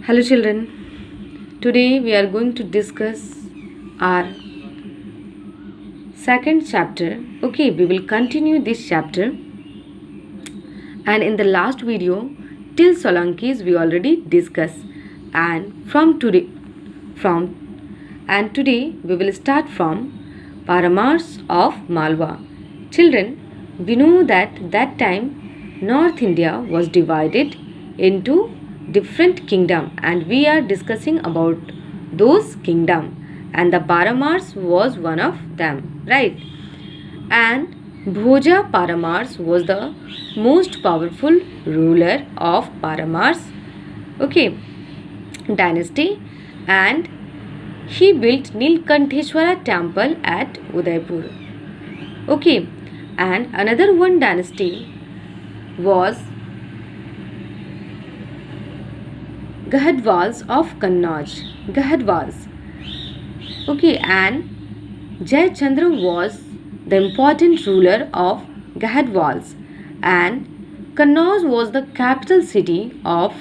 Hello children, today we are going to discuss our second chapter. Okay, we will continue this chapter, and in the last video till Solankis we already discussed, and today we will start from Paramars of Malwa. Children, we know that time North India was divided into different kingdom, and we are discussing about those kingdom, and the Paramars was one of them, right? And Bhoja Paramars was the most powerful ruler of Paramars, okay, dynasty, and he built Nilkantheshwara temple at Udaipur, okay. And another one dynasty was Gahadwals of Kannauj. Gahadwals. Okay, and Jayachandra was the important ruler of Gahadwals, and Kannauj was the capital city of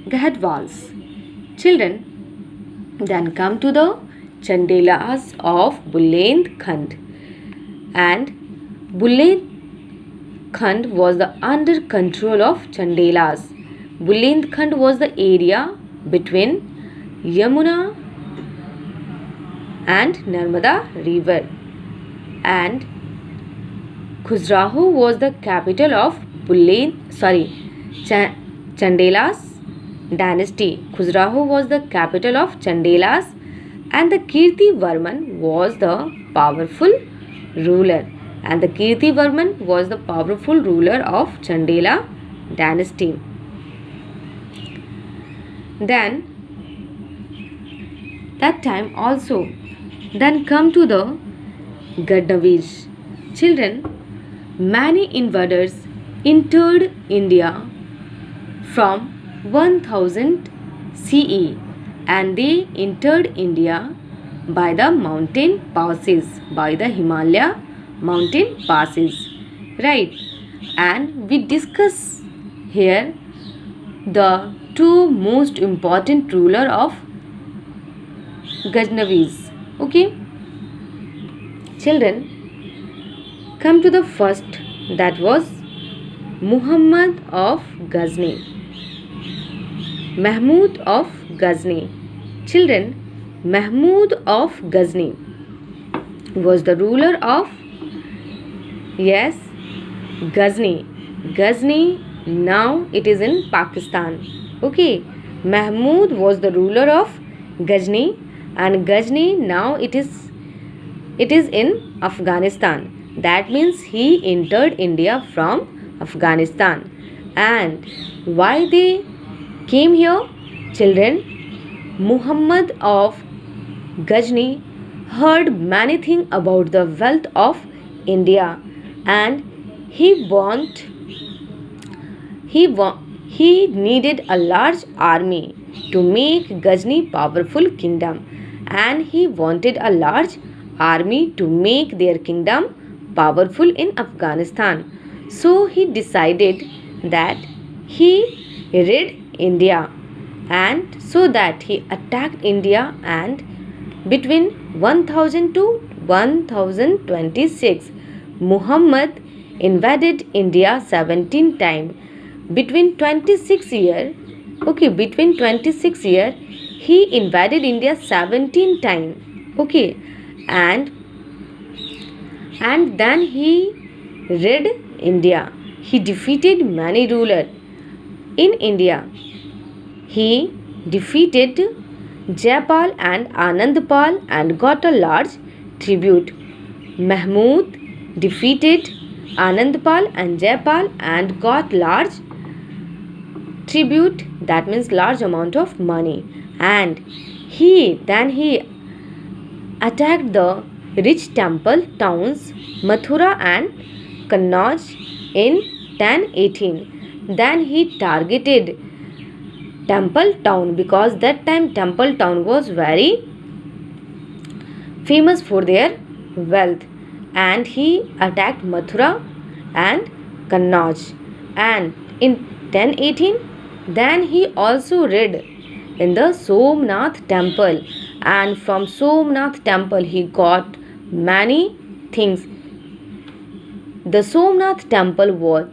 Gahadwals. Children, then come to the Chandelas of Bulendkhand, and Bulendkhand was the under control of Chandelas. Bulendkhand was the area between Yamuna and Narmada river, and Khajuraho was the capital of Chandelas dynasty. Khajuraho was the capital of Chandelas, and the Kirtivarman was the powerful ruler. And the Kirtivarman was the powerful ruler of Chandela dynasty. Then that time also, then come to the Ghaznavis. Children, many invaders entered India from 1000 CE, and they entered India by the mountain passes, by the Himalaya mountain passes, right? And we discuss here the two most important ruler of Ghaznavis, okay. Children, come to the first, that was Muhammad of Ghazni, Mahmud of Ghazni. Children, Mahmud of Ghazni was the ruler of, yes, Ghazni. Ghazni, now it is in Pakistan, okay. Mahmud was the ruler of Ghazni, and Ghazni now it is in Afghanistan. That means he entered India from Afghanistan. And why they came here? Children, Muhammad of Ghazni heard many things about the wealth of India, and he needed a large army to make Ghazni powerful kingdom, and he wanted a large army to make their kingdom powerful in Afghanistan. So he decided that he rid India, and so that he attacked India, and between 1000 to 1026 Muhammad invaded India 17 times. Between 26 year he invaded India 17 times, okay. And then he rid India. He defeated many rulers in India. He defeated Jaipal and Anandpal and got a large tribute. Mahmud defeated Anandpal and Jaipal and got large tribute, that means large amount of money, and he attacked the rich temple towns Mathura and Kannauj in 1018. Then he targeted Temple Town, because that time Temple Town was very famous for their wealth, and he attacked Mathura and Kannauj. And in 1018, then he also rid in the Somnath temple, and from Somnath temple he got many things. The Somnath temple was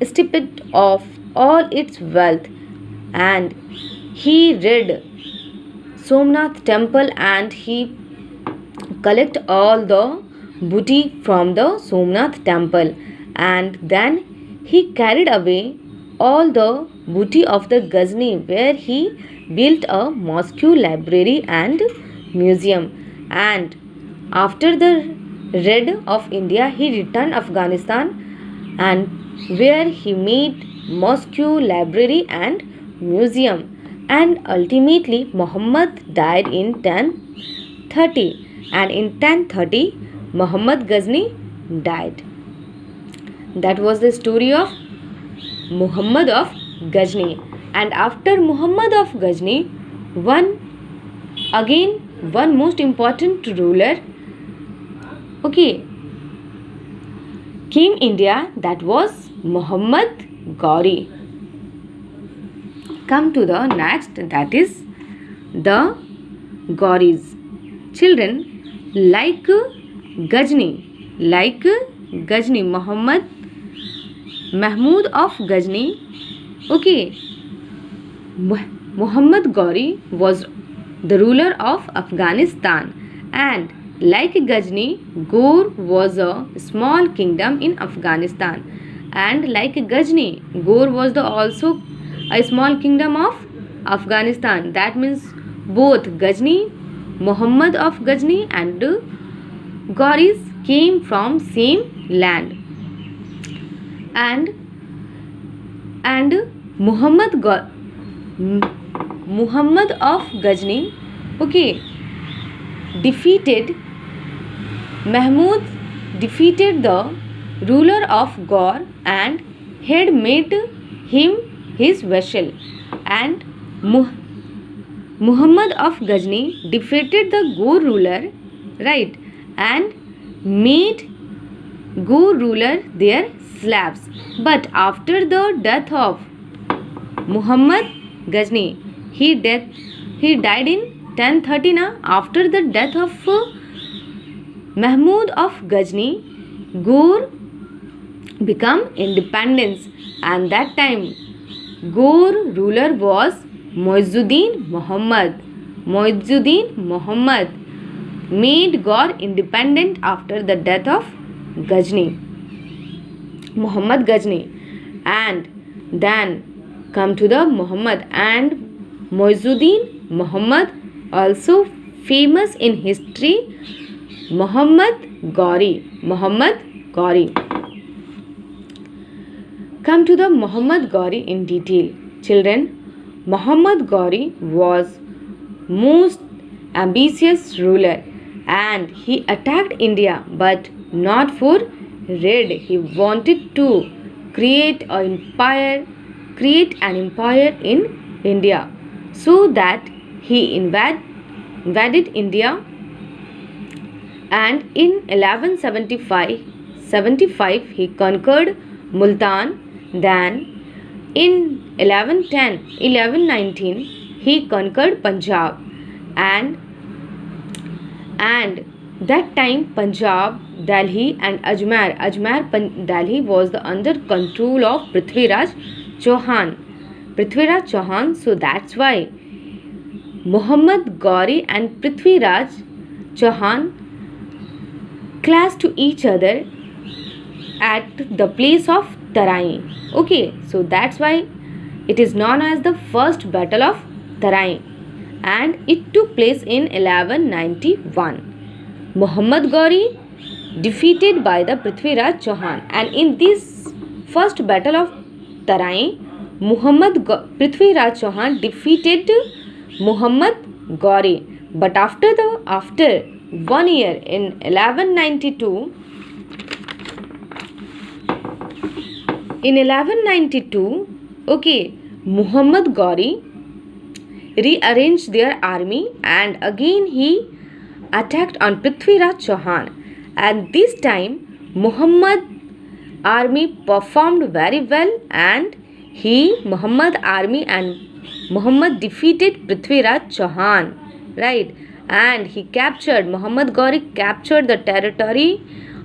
stripped of all its wealth, and he rid Somnath temple and he collect all the booty from the Somnath temple, and then he carried away all the booty of the Ghazni, where he built a mosque, library and museum. And after the raid of India, he returned Afghanistan, and where he made mosque, library and museum. And ultimately Muhammad died in 1030, and in 1030 Muhammad Ghazni died. That was the story of Muhammad of Ghazni. And after Muhammad of Ghazni, one most important ruler, came India, that was Muhammad Ghori. Come to the next, that is the Ghoris. Children, like Ghazni, Muhammad Mahmud of Ghazni, Muhammad Ghori was the ruler of Afghanistan, and like Ghazni, Ghor was a small kingdom in Afghanistan, and like Ghazni, Ghor was also a small kingdom of Afghanistan. That means both Ghazni, Muhammad of Ghazni and Ghoris came from same land. And Muhammad of Ghazni, Mahmud defeated the ruler of Ghor and had made him his vassal. And Muhammad of Ghazni defeated the Ghor ruler, right, and made Ghor ruler their slaves. But after the death of Muhammad Ghazni, he died in 1030. After the death of Mahmud of Ghazni, Ghor become independence, and that time Ghor ruler was Muizzuddin Muhammad. Muizzuddin Muhammad made Ghor independent after the death of Muhammad Ghazni. And then come to the Muhammad, and Muizzuddin Muhammad, also famous in history, Muhammad Ghori. Come to the Muhammad Ghori in detail. Children, Muhammad Ghori was most ambitious ruler, and he attacked India, but not for raid. He wanted to create an empire in India, so that he invaded India, and in 1175 he conquered Multan. Then in 1119 he conquered Punjab, and that time Punjab, Delhi and Ajmer, Delhi was under control of Prithviraj Chauhan. So that's why Muhammad Ghori and Prithviraj Chauhan clashed to each other at the place of Tarai. So that's why it is known as the first battle of Tarai, and it took place in 1191. Muhammad Ghori defeated by the Prithviraj Chauhan, and in this first battle of Tarai, Prithviraj Chauhan defeated Muhammad Ghori. But after 1 year, in 1192, Muhammad Ghori rearranged their army, and again he attacked on Prithviraj Chauhan, and this time Muhammad army performed very well, and Muhammad army and Muhammad defeated Prithviraj Chauhan, right? And he captured, Muhammad Gauri captured the territory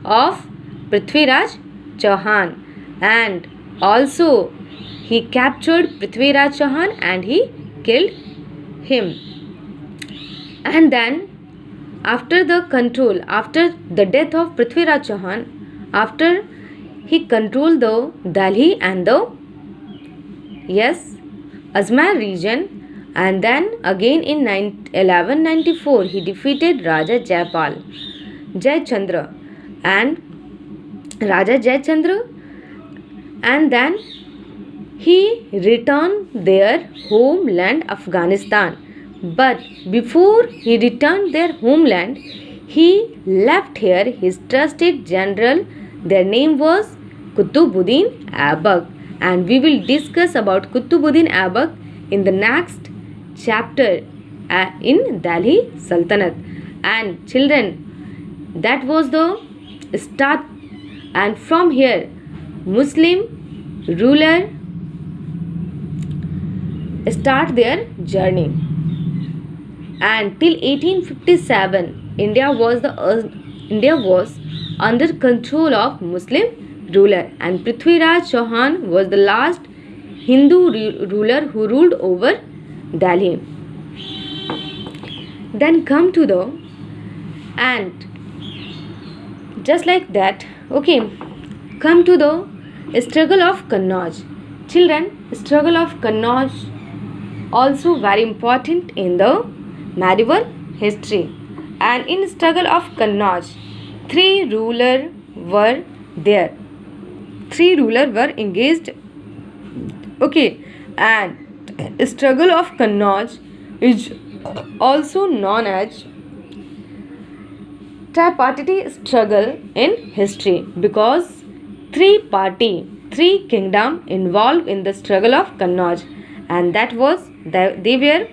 of Prithviraj Chauhan, and also he captured Prithviraj Chauhan and he killed him. And then after the death of Prithviraj Chauhan, after he controlled the Delhi and the Ajmer region, and then again in 1194 he defeated Raja Jayachandra and and then he returned their homeland Afghanistan. But before he returned their homeland, he left here his trusted general. Their name was Qutbuddin Aibak, and we will discuss about Qutbuddin Aibak in the next chapter in Delhi Sultanate. And children, that was the start, and from here Muslim ruler start their journey. And till 1857 India was under control of Muslim ruler, and Prithviraj Chauhan was the last Hindu ruler who ruled over Delhi. Then come to the, and just like that, okay, come to the struggle of Kannauj. Children, struggle of Kannauj also very important in the medieval history. And in struggle of Kannauj, three rulers were there. Three rulers were engaged. Okay, and struggle of Kannauj is also known as tripartite struggle in history, because three kingdom involved in the struggle of Kannauj, and that was they were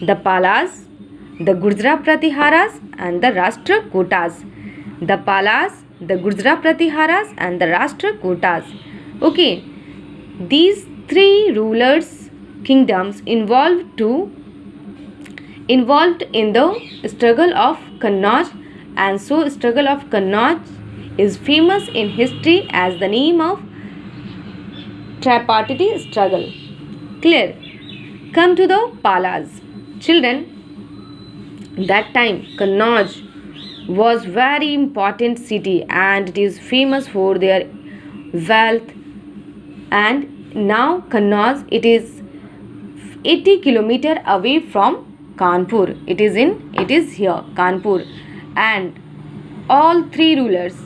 the Palas, the Gurjara Pratiharas and the Rashtrakutas. The Palas, the Gurjara Pratiharas and the Rashtrakutas. Okay, these three rulers kingdoms involved in the struggle of Kannauj, and so struggle of Kannauj is famous in history as the name of tripartite struggle. Clear? Come to the Palas. Children, that time Kannauj was very important city and it is famous for their wealth. And now Kannauj, it is 80 kilometers away from Kanpur. It is here Kanpur, and all three rulers,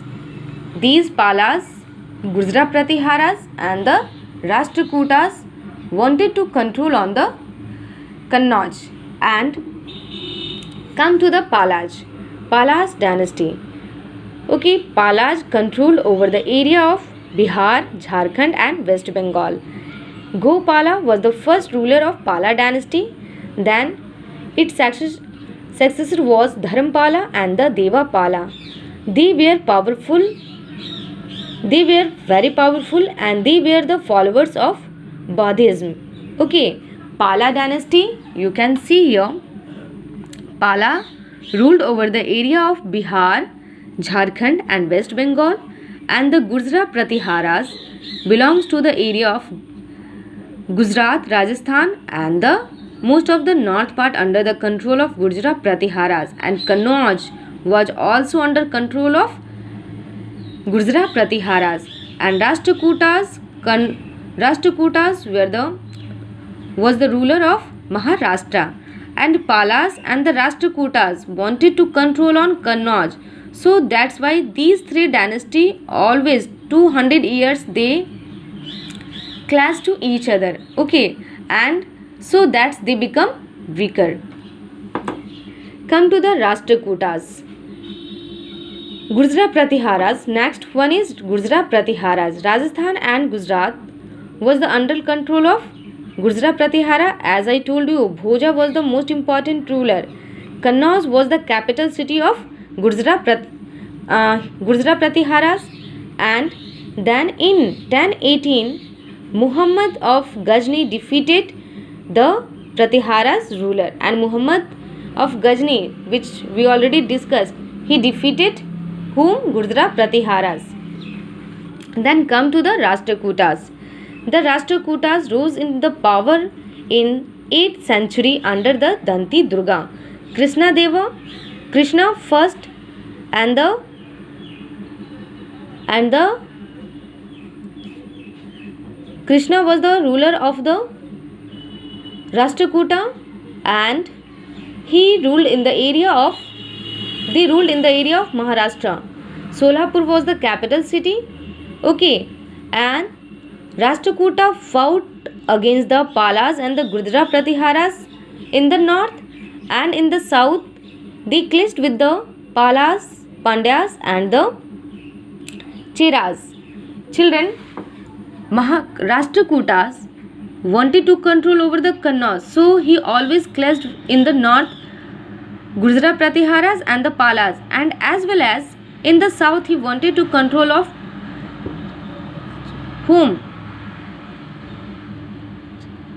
these Palas, Gurjara Pratiharas and the Rashtrakutas, wanted to control on the Kannauj. And come to the Palas dynasty. Okay, Palas controlled over the area of Bihar, Jharkhand and West Bengal. Gopala was the first ruler of Pala dynasty. Then its successor was Dharmpala and the Devapala. They were very powerful, and they were the followers of Buddhism. Okay, Pala dynasty, you can see here, Pala ruled over the area of Bihar, Jharkhand and West Bengal, and the Gurjara Pratiharas belongs to the area of Gujarat, Rajasthan and the most of the north part under the control of Gurjara Pratiharas, and Kannauj was also under control of Gurjara Pratiharas, and Rashtrakutas was the ruler of Maharashtra, and Palas and the Rashtrakutas wanted to control on Kannauj. So that's why these three dynasty always 200 years they clash to each other. Okay, and so that they become weaker. Come to the Rashtrakutas. Gurjara Pratiharas. Next one is Gurjara Pratiharas. Rajasthan and Gujarat was the under control of Gurjara Pratihara. As I told you, Bhoja was the most important ruler. Kannauj was the capital city of Gurjara Pratiharas. And then in 1018, Muhammad of Ghazni defeated the Pratiharas ruler, and Muhammad of Ghazni, which we already discussed, he defeated whom? Gurdra Pratiharas. Then come to the Rashtrakutas. The Rashtrakutas rose in the power in 8th century under the Danti Durga. Krishna first and the Krishna was the ruler of the Rashtrakuta, and they ruled in the area of Maharashtra. Solapur was the capital city. Okay, and Rashtrakuta fought against the Palas and the Gurdra Pratiharas in the north, and in the south they clashed with the Palas, Pandyas and the Cheras. Children, Rashtrakutas wanted to control over the Kannauj, so he always clashed in the north Gurdra Pratiharas and the Palas, and as well as in the south he wanted to control of whom?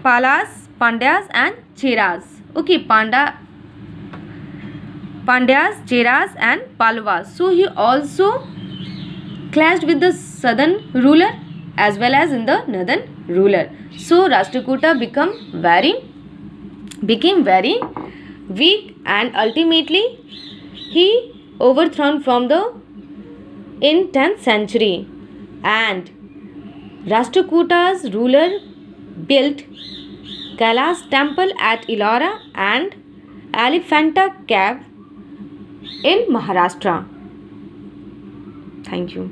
Palas, Pandyas and Cheras. Okay, Pandyas, Cheras and Palwas. So he also clashed with the southern ruler as well as in the northern ruler. So Rashtrakuta became very weak, and ultimately he overthrown in 10th century, and Rashtrakutas ruler built Kailash temple at Ellora and Elephanta cave in Maharashtra. Thank you.